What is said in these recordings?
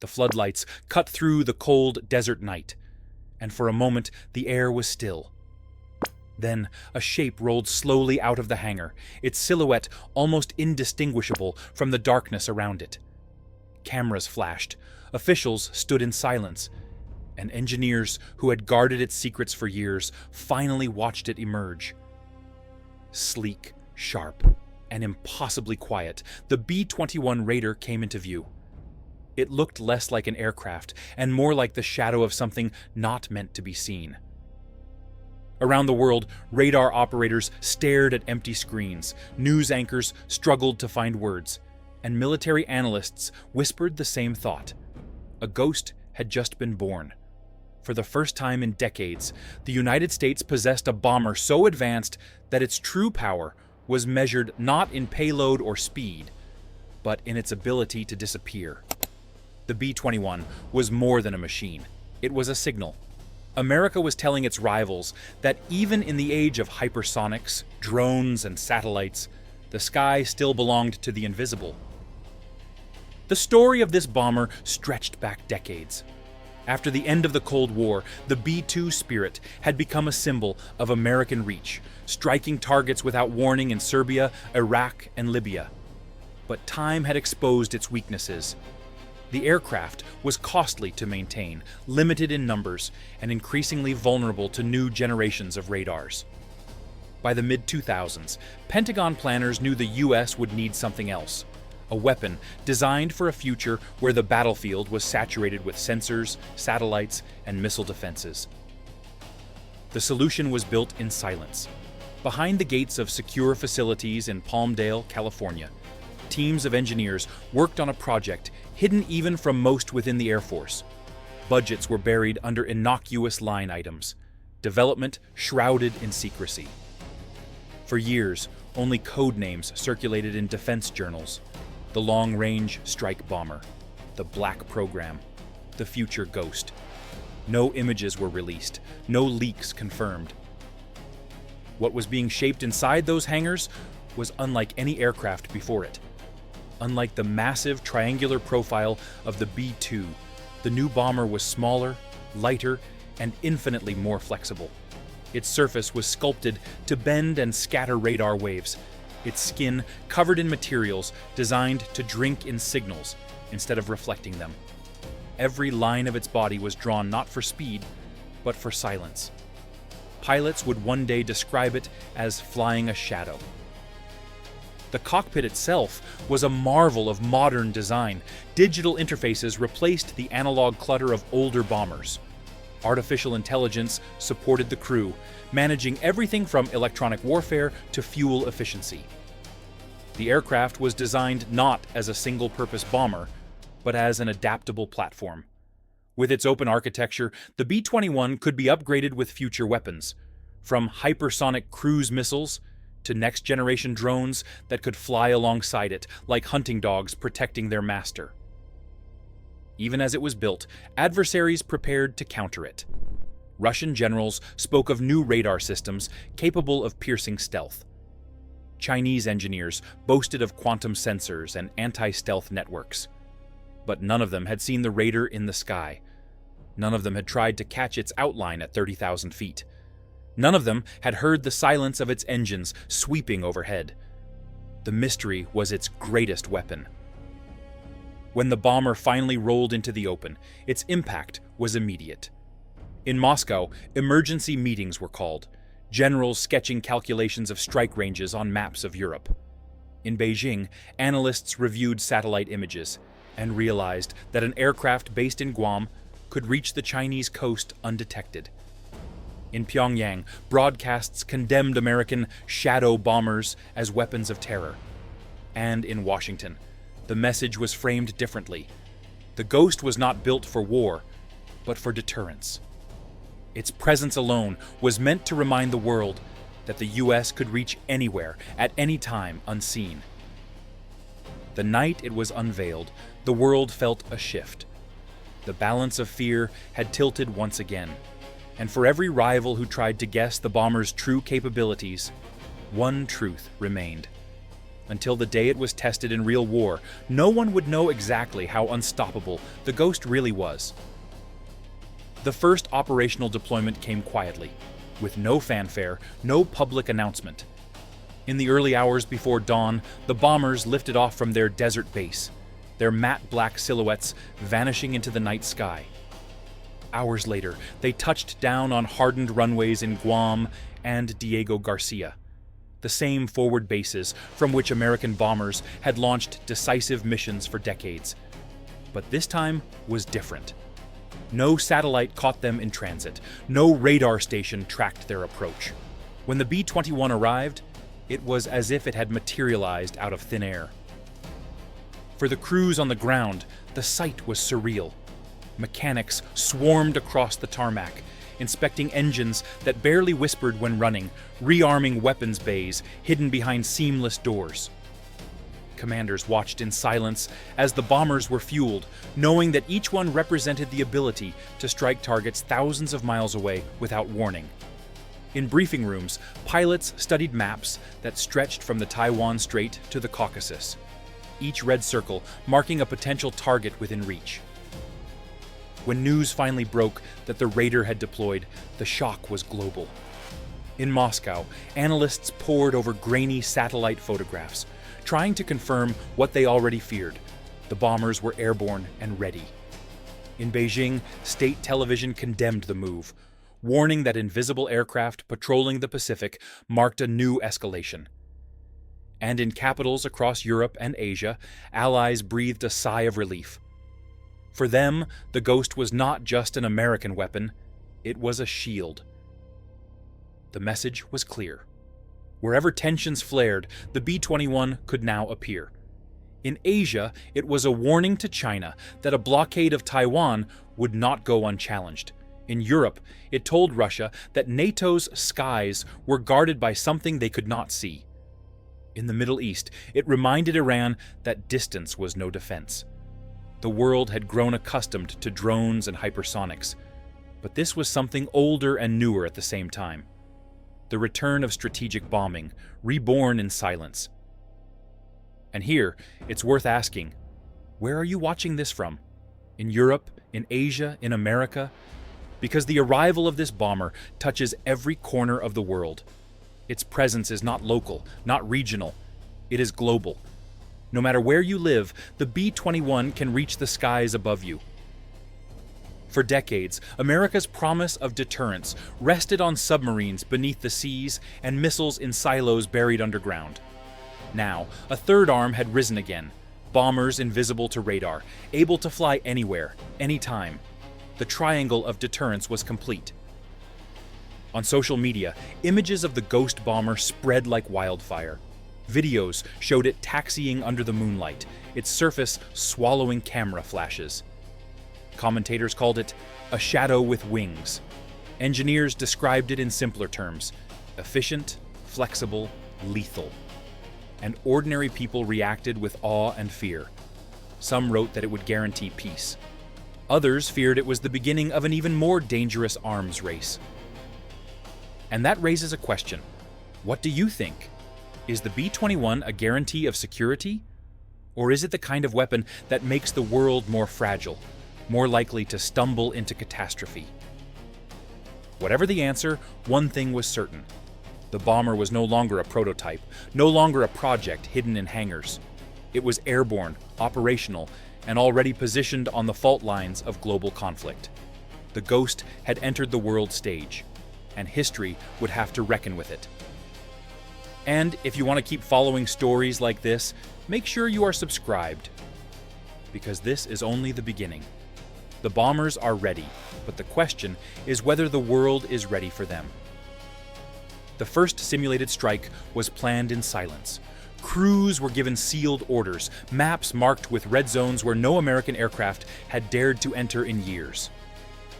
The floodlights cut through the cold desert night, and for a moment the air was still. Then a shape rolled slowly out of the hangar, its silhouette almost indistinguishable from the darkness around it. Cameras flashed, officials stood in silence, and engineers who had guarded its secrets for years finally watched it emerge. Sleek, sharp, and impossibly quiet, the B-21 Raider came into view. It looked less like an aircraft and more like the shadow of something not meant to be seen. Around the world, radar operators stared at empty screens, news anchors struggled to find words, and military analysts whispered the same thought. A ghost had just been born. For the first time in decades, the United States possessed a bomber so advanced that its true power was measured not in payload or speed, but in its ability to disappear. The B-21 was more than a machine. It was a signal. America was telling its rivals that even in the age of hypersonics, drones, and satellites, the sky still belonged to the invisible. The story of this bomber stretched back decades. After the end of the Cold War, the B-2 Spirit had become a symbol of American reach, striking targets without warning in Serbia, Iraq, and Libya. But time had exposed its weaknesses. The aircraft was costly to maintain, limited in numbers, and increasingly vulnerable to new generations of radars. By the mid-2000s, Pentagon planners knew the U.S. would need something else. A weapon designed for a future where the battlefield was saturated with sensors, satellites, and missile defenses. The solution was built in silence. Behind the gates of secure facilities in Palmdale, California, teams of engineers worked on a project hidden even from most within the Air Force. Budgets were buried under innocuous line items, development shrouded in secrecy. For years, only code names circulated in defense journals: the Long-Range Strike Bomber, the Black Program, the Future Ghost. No images were released, no leaks confirmed. What was being shaped inside those hangars was unlike any aircraft before it. Unlike the massive triangular profile of the B-2, the new bomber was smaller, lighter, and infinitely more flexible. Its surface was sculpted to bend and scatter radar waves, its skin covered in materials designed to drink in signals instead of reflecting them. Every line of its body was drawn not for speed, but for silence. Pilots would one day describe it as flying a shadow. The cockpit itself was a marvel of modern design. Digital interfaces replaced the analog clutter of older bombers. Artificial intelligence supported the crew, managing everything from electronic warfare to fuel efficiency. The aircraft was designed not as a single-purpose bomber, but as an adaptable platform. With its open architecture, the B-21 could be upgraded with future weapons, from hypersonic cruise missiles to next-generation drones that could fly alongside it like hunting dogs protecting their master. Even as it was built, adversaries prepared to counter it. Russian generals spoke of new radar systems capable of piercing stealth. Chinese engineers boasted of quantum sensors and anti-stealth networks. But none of them had seen the Raider in the sky. None of them had tried to catch its outline at 30,000 feet. None of them had heard the silence of its engines sweeping overhead. The mystery was its greatest weapon. When the bomber finally rolled into the open, its impact was immediate. In Moscow, emergency meetings were called, generals sketching calculations of strike ranges on maps of Europe. In Beijing, analysts reviewed satellite images and realized that an aircraft based in Guam could reach the Chinese coast undetected. In Pyongyang, broadcasts condemned American shadow bombers as weapons of terror. And in Washington, the message was framed differently. The Ghost was not built for war, but for deterrence. Its presence alone was meant to remind the world that the U.S. could reach anywhere, at any time, unseen. The night it was unveiled, the world felt a shift. The balance of fear had tilted once again, and for every rival who tried to guess the bomber's true capabilities, one truth remained. Until the day it was tested in real war, no one would know exactly how unstoppable the Ghost really was. The first operational deployment came quietly, with no fanfare, no public announcement. In the early hours before dawn, the bombers lifted off from their desert base, their matte black silhouettes vanishing into the night sky. Hours later, they touched down on hardened runways in Guam and Diego Garcia, the same forward bases from which American bombers had launched decisive missions for decades. But this time was different. No satellite caught them in transit. No radar station tracked their approach. When the B-21 arrived, it was as if it had materialized out of thin air. For the crews on the ground, the sight was surreal. Mechanics swarmed across the tarmac, inspecting engines that barely whispered when running, rearming weapons bays hidden behind seamless doors. Commanders watched in silence as the bombers were fueled, knowing that each one represented the ability to strike targets thousands of miles away without warning. In briefing rooms, pilots studied maps that stretched from the Taiwan Strait to the Caucasus, each red circle marking a potential target within reach. When news finally broke that the Raider had deployed, the shock was global. In Moscow, analysts pored over grainy satellite photographs, trying to confirm what they already feared: the bombers were airborne and ready. In Beijing, state television condemned the move, warning that invisible aircraft patrolling the Pacific marked a new escalation. And in capitals across Europe and Asia, allies breathed a sigh of relief. For them, the Ghost was not just an American weapon, it was a shield. The message was clear. Wherever tensions flared, the B-21 could now appear. In Asia, it was a warning to China that a blockade of Taiwan would not go unchallenged. In Europe, it told Russia that NATO's skies were guarded by something they could not see. In the Middle East, it reminded Iran that distance was no defense. The world had grown accustomed to drones and hypersonics, but this was something older and newer at the same time. The return of strategic bombing, reborn in silence. And here, it's worth asking, where are you watching this from? In Europe, in Asia, in America? Because the arrival of this bomber touches every corner of the world. Its presence is not local, not regional, it is global. No matter where you live, the B-21 can reach the skies above you. For decades, America's promise of deterrence rested on submarines beneath the seas and missiles in silos buried underground. Now, a third arm had risen again, bombers invisible to radar, able to fly anywhere, anytime. The triangle of deterrence was complete. On social media, images of the Ghost bomber spread like wildfire. Videos showed it taxiing under the moonlight, its surface swallowing camera flashes. Commentators called it a shadow with wings. Engineers described it in simpler terms: efficient, flexible, lethal. And ordinary people reacted with awe and fear. Some wrote that it would guarantee peace. Others feared it was the beginning of an even more dangerous arms race. And that raises a question. What do you think? Is the B-21 a guarantee of security? Or is it the kind of weapon that makes the world more fragile, more likely to stumble into catastrophe? Whatever the answer, one thing was certain. The bomber was no longer a prototype, no longer a project hidden in hangars. It was airborne, operational, and already positioned on the fault lines of global conflict. The Ghost had entered the world stage, and history would have to reckon with it. And if you want to keep following stories like this, make sure you are subscribed, because this is only the beginning. The bombers are ready, but the question is whether the world is ready for them. The first simulated strike was planned in silence. Crews were given sealed orders, maps marked with red zones where no American aircraft had dared to enter in years.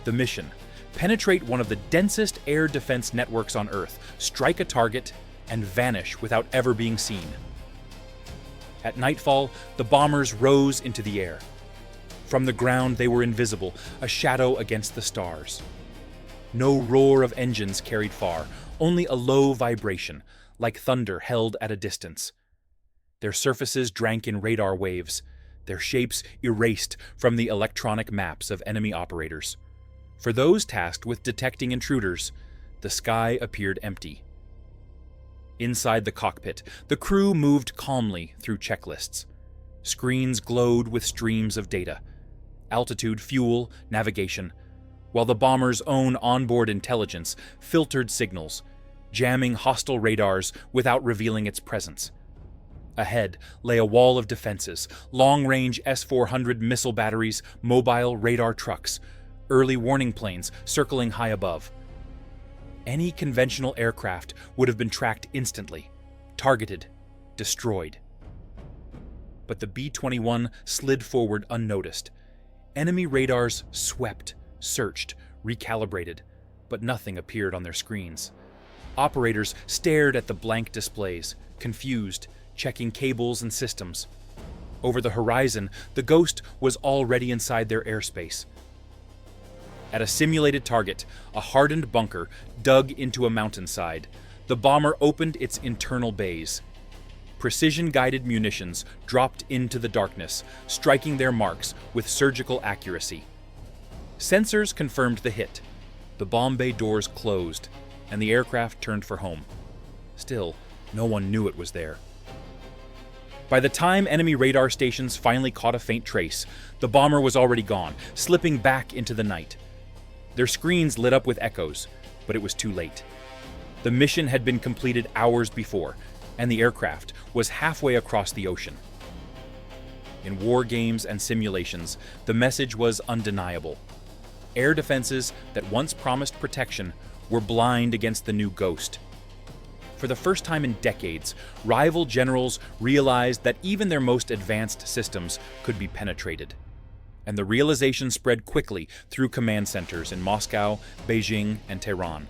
The mission: penetrate one of the densest air defense networks on Earth, strike a target, and vanish without ever being seen. At nightfall, the bombers rose into the air. From the ground, they were invisible, a shadow against the stars. No roar of engines carried far, only a low vibration, like thunder held at a distance. Their surfaces drank in radar waves, their shapes erased from the electronic maps of enemy operators. For those tasked with detecting intruders, the sky appeared empty. Inside the cockpit, the crew moved calmly through checklists. Screens glowed with streams of data: altitude, fuel, navigation, while the bomber's own onboard intelligence filtered signals, jamming hostile radars without revealing its presence. Ahead lay a wall of defenses: long-range S-400 missile batteries, mobile radar trucks, early warning planes circling high above. Any conventional aircraft would have been tracked instantly, targeted, destroyed. But the B-21 slid forward unnoticed. Enemy radars swept, searched, recalibrated, but nothing appeared on their screens. Operators stared at the blank displays, confused, checking cables and systems. Over the horizon, the Ghost was already inside their airspace. At a simulated target, a hardened bunker dug into a mountainside, the bomber opened its internal bays. Precision-guided munitions dropped into the darkness, striking their marks with surgical accuracy. Sensors confirmed the hit. The bomb bay doors closed, and the aircraft turned for home. Still, no one knew it was there. By the time enemy radar stations finally caught a faint trace, the bomber was already gone, slipping back into the night. Their screens lit up with echoes, but it was too late. The mission had been completed hours before, and the aircraft was halfway across the ocean. In war games and simulations, the message was undeniable. Air defenses that once promised protection were blind against the new Ghost. For the first time in decades, rival generals realized that even their most advanced systems could be penetrated. And the realization spread quickly through command centers in Moscow, Beijing, and Tehran.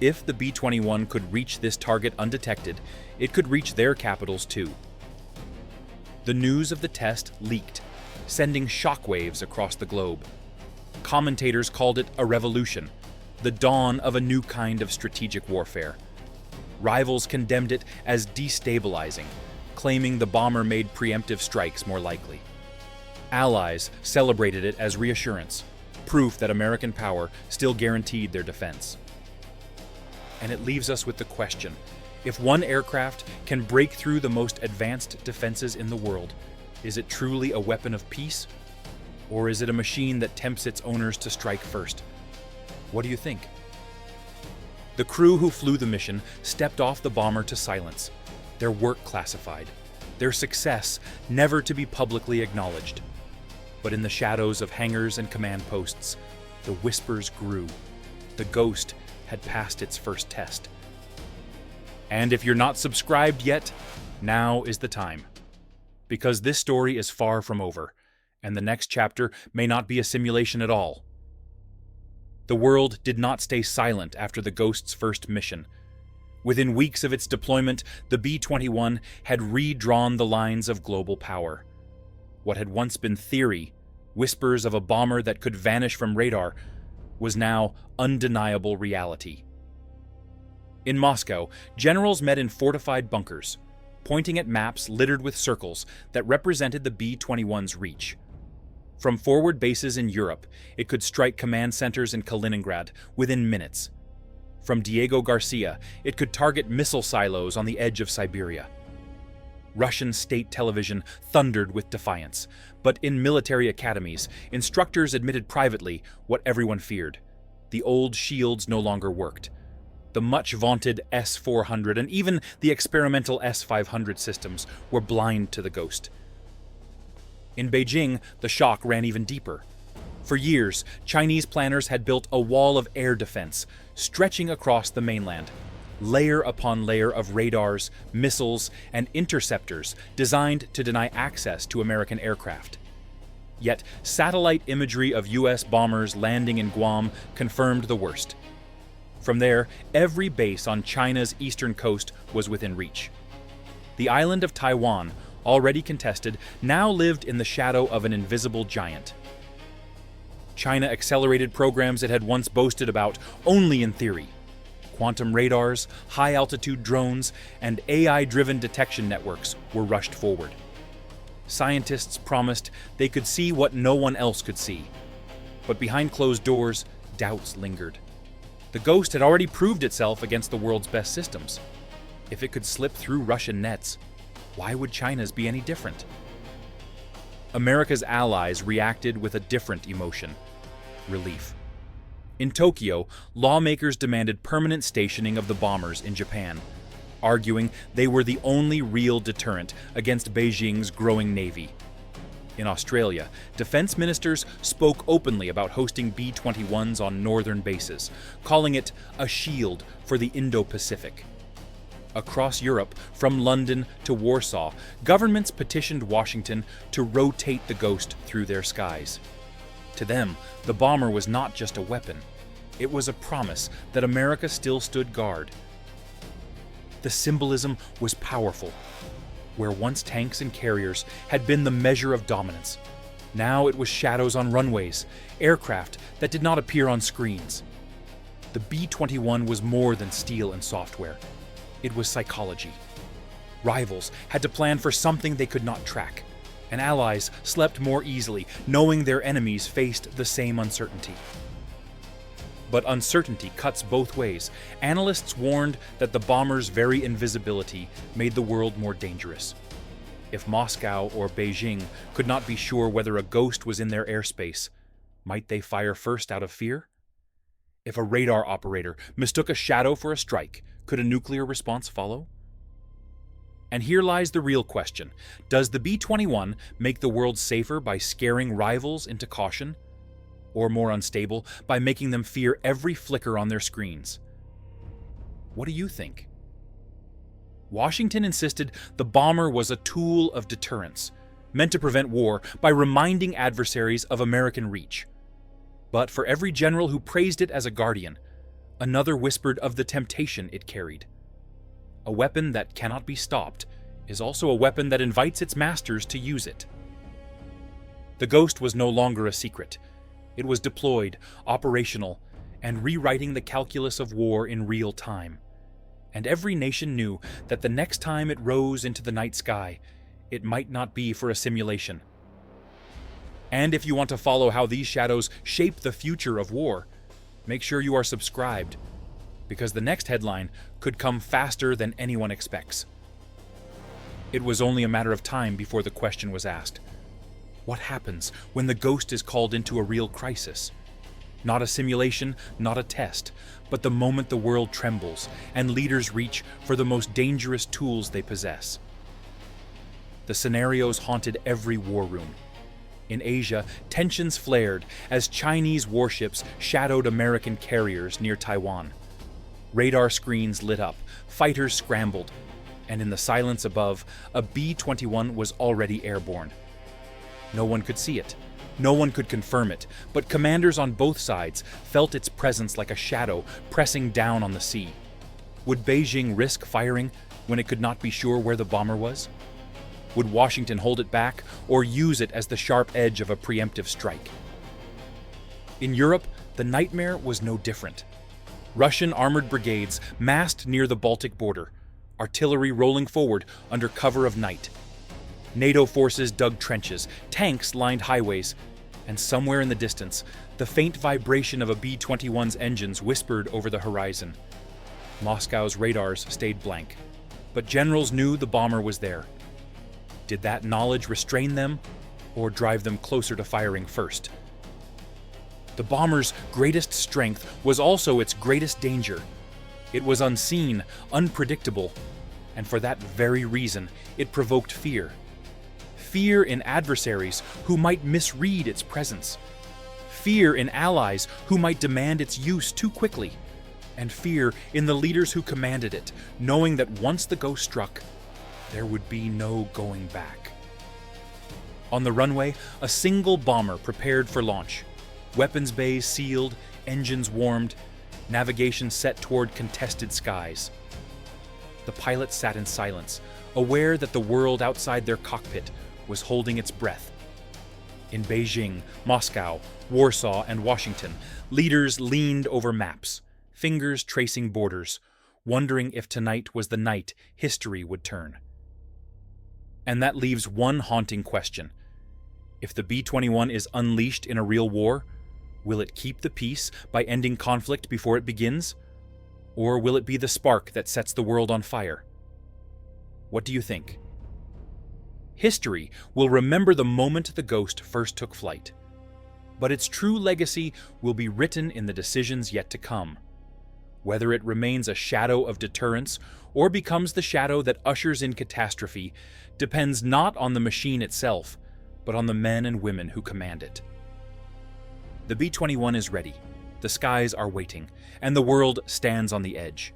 If the B-21 could reach this target undetected, it could reach their capitals too. The news of the test leaked, sending shockwaves across the globe. Commentators called it a revolution, the dawn of a new kind of strategic warfare. Rivals condemned it as destabilizing, claiming the bomber made preemptive strikes more likely. Allies celebrated it as reassurance, proof that American power still guaranteed their defense. And it leaves us with the question: if one aircraft can break through the most advanced defenses in the world, is it truly a weapon of peace? Or is it a machine that tempts its owners to strike first? What do you think? The crew who flew the mission stepped off the bomber to silence, their work classified, their success never to be publicly acknowledged. But in the shadows of hangars and command posts, the whispers grew. The Ghost had passed its first test. And if you're not subscribed yet, now is the time. Because this story is far from over, and the next chapter may not be a simulation at all. The world did not stay silent after the Ghost's first mission. Within weeks of its deployment, the B-21 had redrawn the lines of global power. What had once been theory, whispers of a bomber that could vanish from radar, was now undeniable reality. In Moscow, generals met in fortified bunkers, pointing at maps littered with circles that represented the B-21's reach. From forward bases in Europe, it could strike command centers in Kaliningrad within minutes. From Diego Garcia, it could target missile silos on the edge of Siberia. Russian state television thundered with defiance, but in military academies, instructors admitted privately what everyone feared: the old shields no longer worked. The much-vaunted S-400 and even the experimental S-500 systems were blind to the Ghost. In Beijing, the shock ran even deeper. For years, Chinese planners had built a wall of air defense, stretching across the mainland, layer upon layer of radars, missiles, and interceptors designed to deny access to American aircraft. Yet, satellite imagery of U.S. bombers landing in Guam confirmed the worst. From there, every base on China's eastern coast was within reach. The island of Taiwan, already contested, now lived in the shadow of an invisible giant. China accelerated programs it had once boasted about only in theory. Quantum radars, high-altitude drones, and AI-driven detection networks were rushed forward. Scientists promised they could see what no one else could see. But behind closed doors, doubts lingered. The Ghost had already proved itself against the world's best systems. If it could slip through Russian nets, why would China's be any different? America's allies reacted with a different emotion: relief. In Tokyo, lawmakers demanded permanent stationing of the bombers in Japan, arguing they were the only real deterrent against Beijing's growing navy. In Australia, defense ministers spoke openly about hosting B-21s on northern bases, calling it a shield for the Indo-Pacific. Across Europe, from London to Warsaw, governments petitioned Washington to rotate the Ghost through their skies. To them, the bomber was not just a weapon. It was a promise that America still stood guard. The symbolism was powerful. Where once tanks and carriers had been the measure of dominance, now it was shadows on runways, aircraft that did not appear on screens. The B-21 was more than steel and software. It was psychology. Rivals had to plan for something they could not track, and allies slept more easily, knowing their enemies faced the same uncertainty. But uncertainty cuts both ways. Analysts warned that the bomber's very invisibility made the world more dangerous. If Moscow or Beijing could not be sure whether a Ghost was in their airspace, might they fire first out of fear? If a radar operator mistook a shadow for a strike, could a nuclear response follow? And here lies the real question. Does the B-21 make the world safer by scaring rivals into caution? Or more unstable, by making them fear every flicker on their screens? What do you think? Washington insisted the bomber was a tool of deterrence, meant to prevent war by reminding adversaries of American reach. But for every general who praised it as a guardian, another whispered of the temptation it carried. A weapon that cannot be stopped is also a weapon that invites its masters to use it. The Ghost was no longer a secret. It was deployed, operational, and rewriting the calculus of war in real time. And every nation knew that the next time it rose into the night sky, it might not be for a simulation. And if you want to follow how these shadows shape the future of war, make sure you are subscribed, because the next headline could come faster than anyone expects. It was only a matter of time before the question was asked: what happens when the Ghost is called into a real crisis? Not a simulation, not a test, but the moment the world trembles and leaders reach for the most dangerous tools they possess. The scenarios haunted every war room. In Asia, tensions flared as Chinese warships shadowed American carriers near Taiwan. Radar screens lit up, fighters scrambled, and in the silence above, a B-21 was already airborne. No one could see it. No one could confirm it, but commanders on both sides felt its presence like a shadow pressing down on the sea. Would Beijing risk firing when it could not be sure where the bomber was? Would Washington hold it back or use it as the sharp edge of a preemptive strike? In Europe, the nightmare was no different. Russian armored brigades massed near the Baltic border, artillery rolling forward under cover of night. NATO forces dug trenches, tanks lined highways, and somewhere in the distance, the faint vibration of a B-21's engines whispered over the horizon. Moscow's radars stayed blank, but generals knew the bomber was there. Did that knowledge restrain them, or drive them closer to firing first? The bomber's greatest strength was also its greatest danger. It was unseen, unpredictable, and for that very reason, it provoked fear. Fear in adversaries who might misread its presence. Fear in allies who might demand its use too quickly. And fear in the leaders who commanded it, knowing that once the Ghost struck, there would be no going back. On the runway, a single bomber prepared for launch. Weapons bays sealed, engines warmed, navigation set toward contested skies. The pilot sat in silence, aware that the world outside their cockpit was holding its breath. In Beijing, Moscow, Warsaw, and Washington, leaders leaned over maps, fingers tracing borders, wondering if tonight was the night history would turn. And that leaves one haunting question. If the B-21 is unleashed in a real war, will it keep the peace by ending conflict before it begins? Or will it be the spark that sets the world on fire? What do you think? History will remember the moment the Ghost first took flight, but its true legacy will be written in the decisions yet to come. Whether it remains a shadow of deterrence or becomes the shadow that ushers in catastrophe depends not on the machine itself, but on the men and women who command it. The B-21 is ready, the skies are waiting, and the world stands on the edge.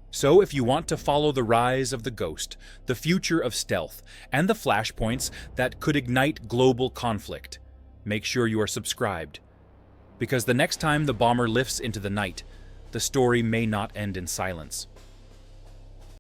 So if you want to follow the rise of the Ghost, the future of stealth, and the flashpoints that could ignite global conflict, make sure you are subscribed. Because the next time the bomber lifts into the night, the story may not end in silence.